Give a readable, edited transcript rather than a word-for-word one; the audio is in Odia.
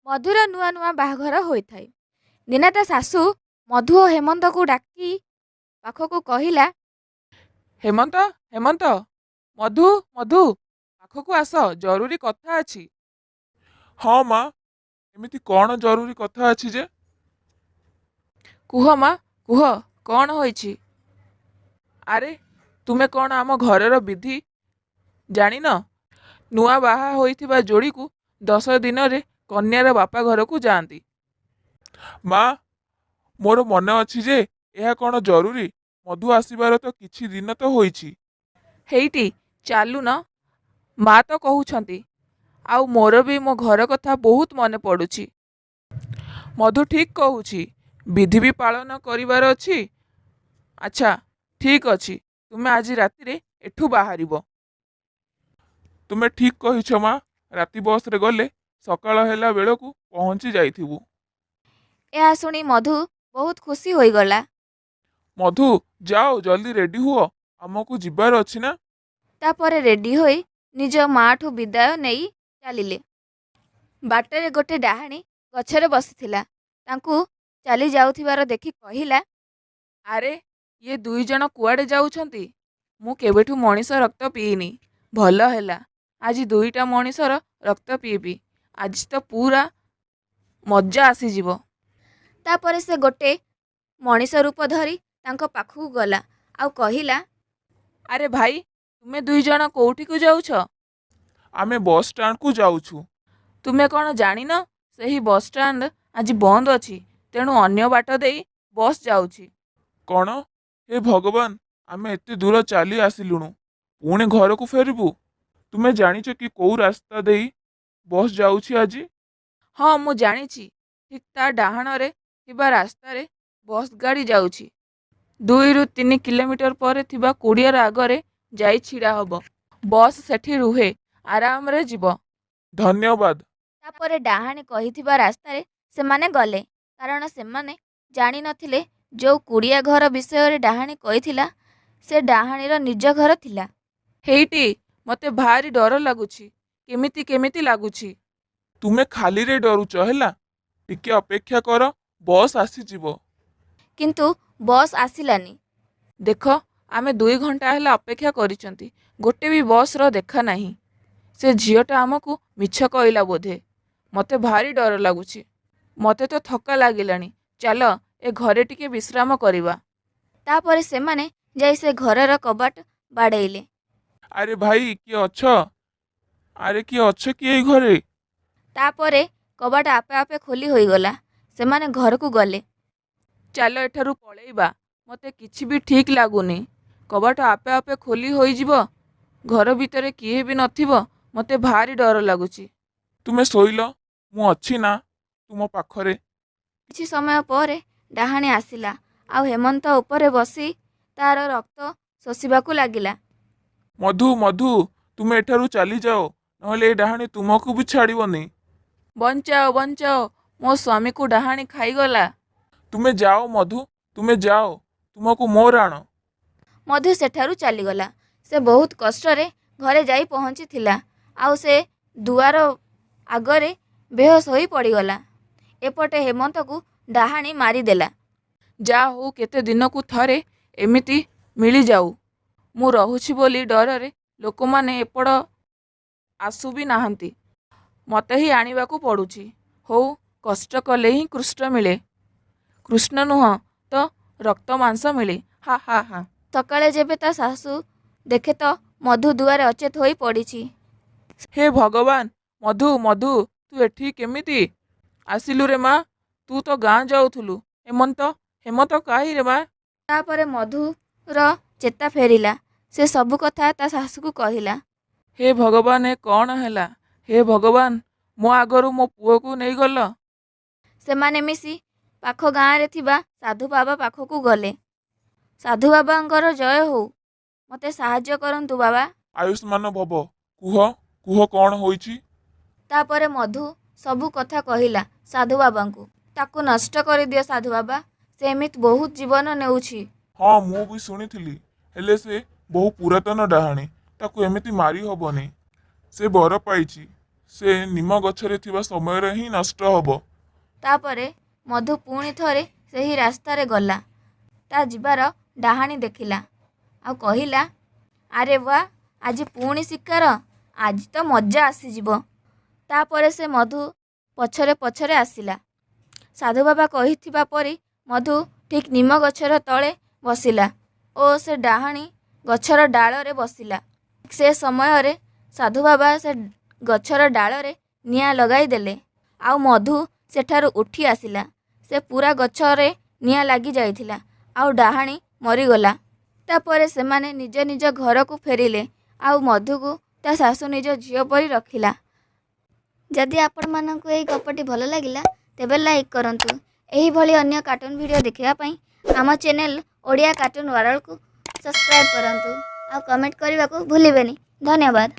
ମଧୁର ନୂଆ ନୂଆ ବାହାଘର ହୋଇଥାଏ। ଦିନେ ତା ଶାଶୁ ମଧୁ ଓ ହେମନ୍ତକୁ ଡାକି ପାଖକୁ କହିଲା, ହେମନ୍ତ ହେମନ୍ତ, ମଧୁ ମଧୁ, ପାଖକୁ ଆସ, ଜରୁରୀ କଥା ଅଛି। ହଁ ମା, ଏମିତି କ'ଣ ଜରୁରୀ କଥା ଅଛି ଯେ? କୁହ ମା, କୁହ, କ'ଣ ହୋଇଛି? ଆରେ, ତୁମେ କ'ଣ ଆମ ଘରର ବିଧି ଜାଣିନ? ନୂଆ ବାହା ହୋଇଥିବା ଯୋଡ଼ିକୁ 10 ଦିନରେ କନ୍ୟାର ବାପା ଘରକୁ ଯାଆନ୍ତି। ମା, ମୋର ମନେ ଅଛି ଯେ ଏହା କ'ଣ ଜରୁରୀ? ମଧୁ ଆସିବାର ତ କିଛି ଦିନ ତ ହୋଇଛି। ହେଇଟି, ଚାଲୁନ, ମା ତ କହୁଛନ୍ତି। ଆଉ ମୋର ବି ମୋ ଘର କଥା ବହୁତ ମନେ ପଡ଼ୁଛି। ମଧୁ ଠିକ୍ କହୁଛି, ବିଧି ବି ପାଳନ କରିବାର ଅଛି। ଆଚ୍ଛା, ଠିକ୍ ଅଛି, ତୁମେ ଆଜି ରାତିରେ ଏଠୁ ବାହାରିବ। ତୁମେ ଠିକ୍ କହିଛ ମା, ରାତି ବସ୍ରେ ଗଲେ ସକାଳ ହେଲା ବେଳକୁ ପହଞ୍ଚି ଯାଇଥିବୁ। ଏହା ଶୁଣି ମଧୁ ବହୁତ ଖୁସି ହୋଇଗଲା। ମଧୁ, ଯାଅ ଜଲ୍ଦି ରେଡି ହୁଅ, ଆମକୁ ଯିବାର ଅଛି ନା। ତାପରେ ରେଡି ହୋଇ ନିଜ ମାଠୁ ବିଦାୟ ନେଇ ଚାଲିଲେ। ବାଟରେ ଗୋଟେ ଡାହାଣୀ ଗଛରେ ବସିଥିଲା। ତାଙ୍କୁ ଚାଲି ଯାଉଥିବାର ଦେଖି କହିଲା, ଆରେ, ଇଏ 2 ଜଣ କୁଆଡ଼େ ଯାଉଛନ୍ତି? ମୁଁ କେବେଠୁ ମଣିଷ ରକ୍ତ ପିଇନି। ଭଲ ହେଲା, ଆଜି 2ଟା ମଣିଷର ରକ୍ତ ପିଇବି। ଆଜି ତ ପୁରା ମଜା ଆସିଯିବ। ତାପରେ ସେ ଗୋଟେ ମଣିଷ ରୂପ ଧରି ତାଙ୍କ ପାଖକୁ ଗଲା ଆଉ କହିଲା, ଆରେ ଭାଇ, ତୁମେ 2 ଜଣ କୋଉଠିକୁ ଯାଉଛ? ଆମେ ବସ୍ ଷ୍ଟାଣ୍ଡକୁ ଯାଉଛୁ। ତୁମେ କ'ଣ ଜାଣିନ? ସେହି ବସ୍ ଷ୍ଟାଣ୍ଡ ଆଜି ବନ୍ଦ ଅଛି, ତେଣୁ ଅନ୍ୟ ବାଟ ଦେଇ ବସ୍ ଯାଉଛି। କ'ଣ? ହେ ଭଗବାନ, ଆମେ ଏତେ ଦୂର ଚାଲି ଆସିଲୁଣୁ, ପୁଣି ଘରକୁ ଫେରିବୁ? ତୁମେ ଜାଣିଛ କି କୋଉ ରାସ୍ତା ଦେଇ ବସ୍ ଯାଉଛି ଆଜି? ହଁ, ମୁଁ ଜାଣିଛି। ଠିକ୍ ତା ଡାହାଣରେ ଥିବା ରାସ୍ତାରେ ବସ୍ ଗାଡ଼ି ଯାଉଛି। 2ରୁ 3 କିଲୋମିଟର ପରେ ଥିବା କୁଡ଼ିଆର ଆଗରେ ଯାଇ ଛିଡ଼ା ହବ। ବସ୍ ସେଠି ରୁହେ, ଆରାମରେ ଯିବ। ଧନ୍ୟବାଦ। ତାପରେ ଡାହାଣୀ କହିଥିବା ରାସ୍ତାରେ ସେମାନେ ଗଲେ। କାରଣ ସେମାନେ ଜାଣିନଥିଲେ ଯୋଉ କୁଡ଼ିଆ ଘର ବିଷୟରେ ଡାହାଣୀ କହିଥିଲା ସେ ଡାହାଣୀର ନିଜ ଘର ଥିଲା। ହେଇଟି, ମତେ ଭାରି ଡର ଲାଗୁଛି। କେମିତି କେମିତି ଲାଗୁଛି। ତୁମେ ଖାଲିରେ ଡରୁଛ ହେଲା। ଟିକେ ଅପେକ୍ଷା କର, ବସ୍ ଆସିଯିବ। କିନ୍ତୁ ବସ୍ ଆସିଲାନି। ଦେଖ, ଆମେ 2 ଘଣ୍ଟା ହେଲା ଅପେକ୍ଷା କରିଛନ୍ତି, ଗୋଟେ ବି ବସ୍ର ଦେଖା ନାହିଁ। ସେ ଝିଅଟା ଆମକୁ ମିଛ କହିଲା ବୋଧେ। ମତେ ଭାରି ଡର ଲାଗୁଛି। ମତେ ତ ଥକା ଲାଗିଲାଣି। ଚାଲ, ଏ ଘରେ ଟିକେ ବିଶ୍ରାମ କରିବା। ତାପରେ ସେମାନେ ଯାଇ ସେ ଘରର କବାଟ ବାଡ଼େଇଲେ। ଆରେ ଭାଇ, କିଏ ଅଛ? ଆରେ, କିଏ ଅଛ କି ଏଇ ଘରେ? ତାପରେ କବାଟ ଆପେ ଆପେ ଖୋଲି ହୋଇଗଲା। ସେମାନେ ଘରକୁ ଗଲେ। ଚାଲ ଏଠାରୁ ପଳେଇବା। ମତେ କିଛି ବି ଠିକ୍ ଲାଗୁନି। କବାଟ ଆପେ ଆପେ ଖୋଲି ହୋଇଯିବ, ଘର ଭିତରେ କିଏ ବି ନଥିବ। ମତେ ଭାରି ଡର ଲାଗୁଛି। ତୁମେ ଶୋଇଲ, ମୁଁ ଅଛି ନା ତୁମ ପାଖରେ। କିଛି ସମୟ ପରେ ଡାହାଣୀ ଆସିଲା ଆଉ ହେମନ୍ତ ଉପରେ ବସି ତାର ରକ୍ତ ଶୋଷିବାକୁ ଲାଗିଲା। ମଧୁ ମଧୁ, ତୁମେ ଏଠାରୁ ଚାଲିଯାଅ, ନହେଲେ ଏ ଡାହାଣୀ ତୁମକୁ ବି ଛାଡ଼ିବନି। ବଞ୍ଚାଅ ବଞ୍ଚାଅ, ମୋ ସ୍ୱାମୀକୁ ଡାହାଣୀ ଖାଇଗଲା। ତୁମେ ଯାଅ ମଧୁ, ତୁମେ ଯାଅ, ତୁମକୁ ମୋ ରାଣ। ମଧୁ ସେଠାରୁ ଚାଲିଗଲା। ସେ ବହୁତ କଷ୍ଟରେ ଘରେ ଯାଇ ପହଞ୍ଚିଥିଲା ଆଉ ସେ ଦୁଆର ଆଗରେ ବେହୋସ ହୋଇ ପଡ଼ିଗଲା। ଏପଟେ ହେମନ୍ତକୁ ଡାହାଣୀ ମାରିଦେଲା। ଯା ହଉ, କେତେ ଦିନକୁ ଥରେ ଏମିତି ମିଳିଯାଉ। ମୁଁ ରହୁଛି ବୋଲି ଡରରେ ଲୋକମାନେ ଏପଟ ଆସୁ ବି ନାହାନ୍ତି। ମତେ ହିଁ ଆଣିବାକୁ ପଡ଼ୁଛି। ହଉ, କଷ୍ଟ କଲେ ହିଁ କୃଷ୍ଣ ମିଳେ। କୃଷ୍ଣ ନୁହଁ ତ ରକ୍ତ ମାଂସ ମିଳେ। ହା ହା ହା। ସକାଳେ ଯେବେ ତା ଶାଶୁ ଦେଖେ ତ ମଧୁ ଦୁଆରେ ଅଚେତ ହୋଇ ପଡ଼ିଛି। ହେ ଭଗବାନ, ମଧୁ ମଧୁ, ତୁ ଏଠି କେମିତି ଆସିଲୁ ରେ ମା? ତୁ ତ ଗାଁ ଯାଉଥିଲୁ। ହେମନ୍ତ ହେମନ୍ତ କାହିଁ ରେ ମା? ତାପରେ ମଧୁର ଚେତା ଫେରିଲା। ସେ ସବୁ କଥା ତା ଶାଶୁକୁ କହିଲା। ହେ ଭଗବାନ, ଏ କ'ଣ ହେଲା? ହେ ଭଗବାନ, ମୋ ଆଗରୁ ମୋ ପୁଅକୁ ନେଇଗଲ। ସେମାନେ ମିଶି ପାଖ ଗାଁରେ ଥିବା ସାଧୁ ବାବା ପାଖକୁ ଗଲେ। ସାଧୁ ବାବାଙ୍କର ଜୟ ହଉ। ମୋତେ ସାହାଯ୍ୟ କରନ୍ତୁ ବାବା। ଆୟୁଷ୍ମାନ ଭବ। କୁହ, କୁହ, କ'ଣ ହୋଇଛି? ତାପରେ ମଧୁ ସବୁ କଥା କହିଲା ସାଧୁ ବାବାଙ୍କୁ। ତାକୁ ନଷ୍ଟ କରିଦିଅ ସାଧୁ ବାବା, ସେ ଏମିତି ବହୁତ ଜୀବନ ନେଉଛି। ହଁ, ମୁଁ ବି ଶୁଣିଥିଲି। ହେଲେ ସେ ବହୁ ପୁରାତନ ଡାହାଣୀ, ତାକୁ ଏମିତି ମାରି ହବନି। ସେ ବର ପାଇଛି, ସେ ନିମ ଗଛରେ ଥିବା ସମୟରେ ହିଁ ନଷ୍ଟ ହେବ। ତାପରେ ମଧୁ ପୁଣି ଥରେ ସେହି ରାସ୍ତାରେ ଗଲା। ତା ଯିବାର ଡାହାଣୀ ଦେଖିଲା ଆଉ କହିଲା, ଆରେ ବା, ଆଜି ପୁଣି ଶିକାର, ଆଜି ତ ମଜା ଆସିଯିବ। ତାପରେ ସେ ମଧୁ ପଛରେ ପଛରେ ଆସିଲା। ସାଧୁବାବା କହିଥିବା ପରି ମଧୁ ଠିକ୍ ନିମ ଗଛର ତଳେ ବସିଲା ଓ ସେ ଡାହାଣୀ ଗଛର ଡାଳରେ ବସିଲା। ସେ ସମୟରେ ସାଧୁବାବା ସେ ଗଛର ଡାଳରେ ନିଆଁ ଲଗାଇ ଦେଲେ ଆଉ ମଧୁ ସେଠାରୁ ଉଠି ଆସିଲା। ସେ ପୁରା ଗଛରେ ନିଆଁ ଲାଗି ଯାଇଥିଲା ଆଉ ଡାହାଣୀ ମରିଗଲା। ତାପରେ ସେମାନେ ନିଜ ନିଜ ଘରକୁ ଫେରିଲେ ଆଉ ମଧୁକୁ ତା ଶାଶୁ ନିଜ ଝିଅ ପରି ରଖିଲା। ଯଦି ଆପଣମାନଙ୍କୁ ଏହି ଗପଟି ଭଲ ଲାଗିଲା ତେବେ ଲାଇକ୍ କରନ୍ତୁ। ଏହିଭଳି ଅନ୍ୟ କାର୍ଟୁନ ଭିଡ଼ିଓ ଦେଖିବା ପାଇଁ ଆମ ଚ୍ୟାନେଲ ଓଡ଼ିଆ କାର୍ଟୁନ ୱାର୍ଲ୍ଡକୁ ସବସ୍କ୍ରାଇବ୍ କରନ୍ତୁ ଆଉ କମେଣ୍ଟ କରିବାକୁ ଭୁଲିବେନି। ଧନ୍ୟବାଦ।